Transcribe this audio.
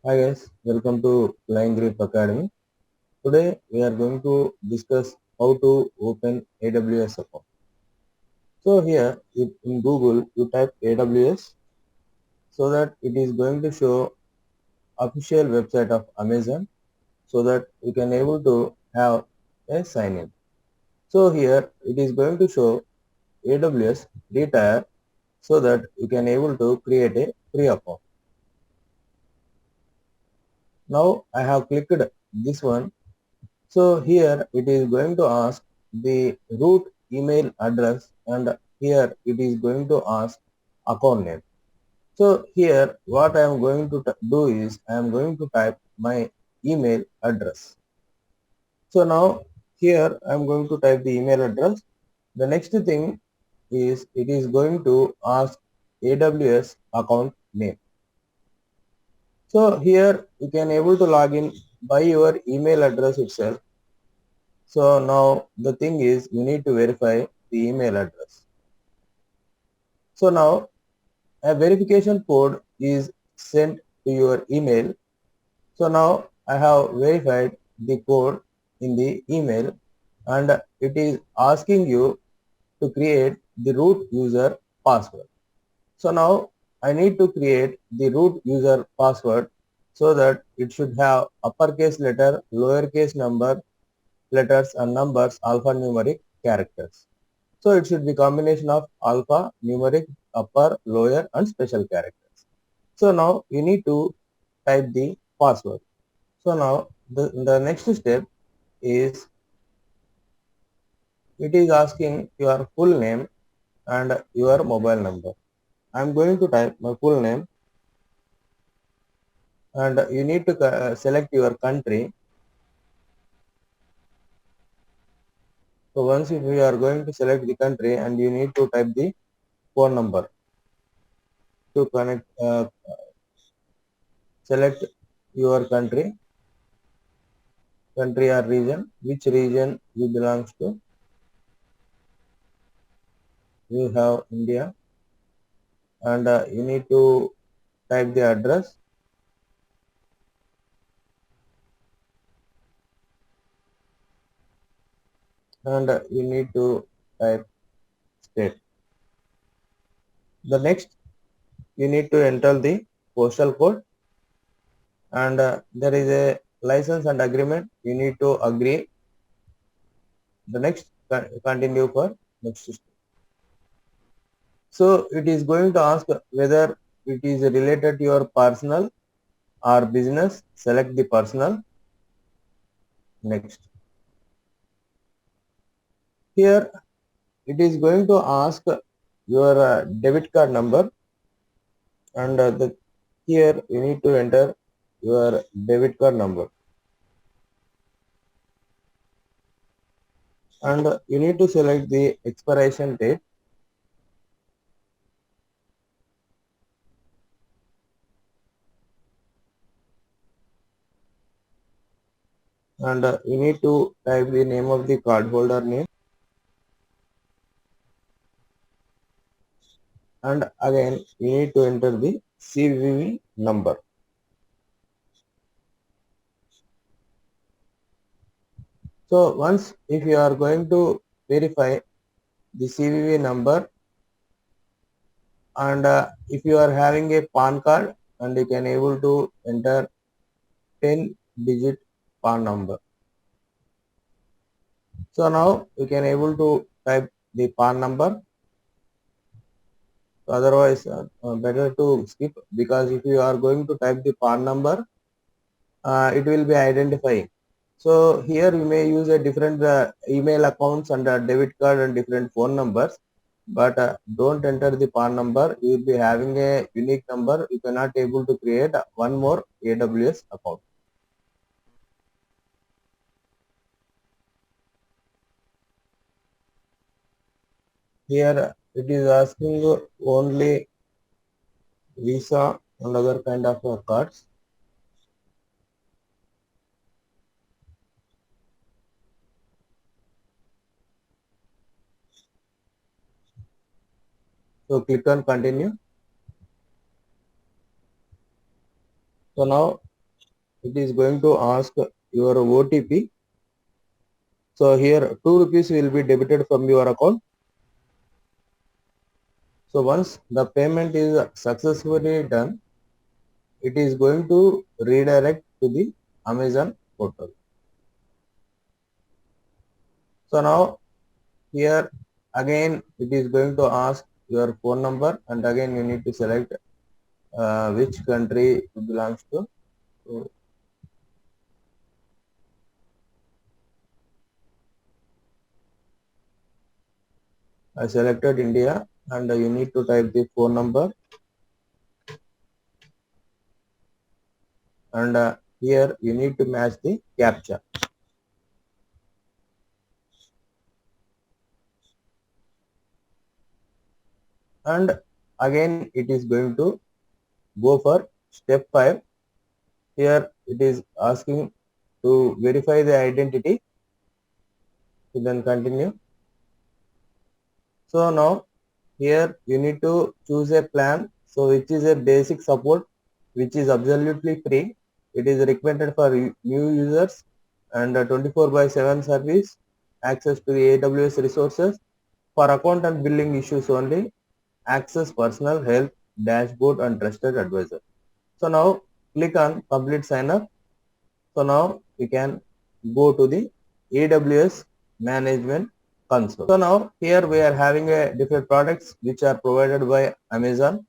Hi guys, welcome to Flying Grip Academy. Today we are going to discuss how to open AWS account. So here in Google you type AWS so that it is going to show official website of Amazon so that you can able to have a sign in. So here it is going to show AWS retire so that you can able to create a free account. Now I have clicked this one. So here it is going to ask the root email address and here it is going to ask account name. So here what I am going to do is I am going to type my email address. So now here I am going to type the email address. The next thing is it is going to ask AWS account name. So here you can able to log in by your email address itself. So now the thing is you need to verify the email address. So now a verification code is sent to your email. So now I have verified the code in the email and it is asking you to create the root user password. So now I need to create the root user password so that it should have uppercase letter, lowercase number, letters and numbers, alphanumeric characters. So it should be combination of alpha, numeric, upper, lower and special characters. So now you need to type the password. So now the next step is it is asking your full name and your mobile number. I am going to type my full name and you need to select your country. So once if you are going to select the country and you need to type the phone number to connect, select your country or region, which region you belongs to. You have India and you need to type the address and you need to type state. The next you need to enter the postal code and there is a license and agreement. You need to agree. The next continue for next step. So it is going to ask whether it is related to your personal or business. Select the personal. Next. Here it is going to ask your debit card number and here you need to enter your debit card number and you need to select the expiration date and you need to type the name of the cardholder name and again you need to enter the CVV number. So once if you are going to verify the CVV number and if you are having a PAN card and you can able to enter 10 digit PAN number. So now you can able to type the PAN number. So otherwise better to skip because if you are going to type the PAN number it will be identifying. So here you may use a different email accounts and debit card and different phone numbers, but don't enter the PAN number. You will be having a unique number. You cannot able to create one more AWS account. Here it is asking you only Visa and other kind of cards. So click on continue. So now it is going to ask your OTP. So here 2 rupees will be debited from your account. So once the payment is successfully done, it is going to redirect to the Amazon portal. So now here again it is going to ask your phone number, and again you need to select which country it belongs to. So I selected India, and you need to type the phone number, and here you need to match the captcha. And again it is going to go for step 5. Here it is asking to verify the identity. You then continue. So now here you need to choose a plan, so which is a basic support, which is absolutely free. It is recommended for new users, and 24/7 service, access to the AWS resources for account and billing issues only, access personal health dashboard and trusted advisor. So now click on complete sign up. So now we can go to the AWS management console. So now here we are having a different products which are provided by Amazon.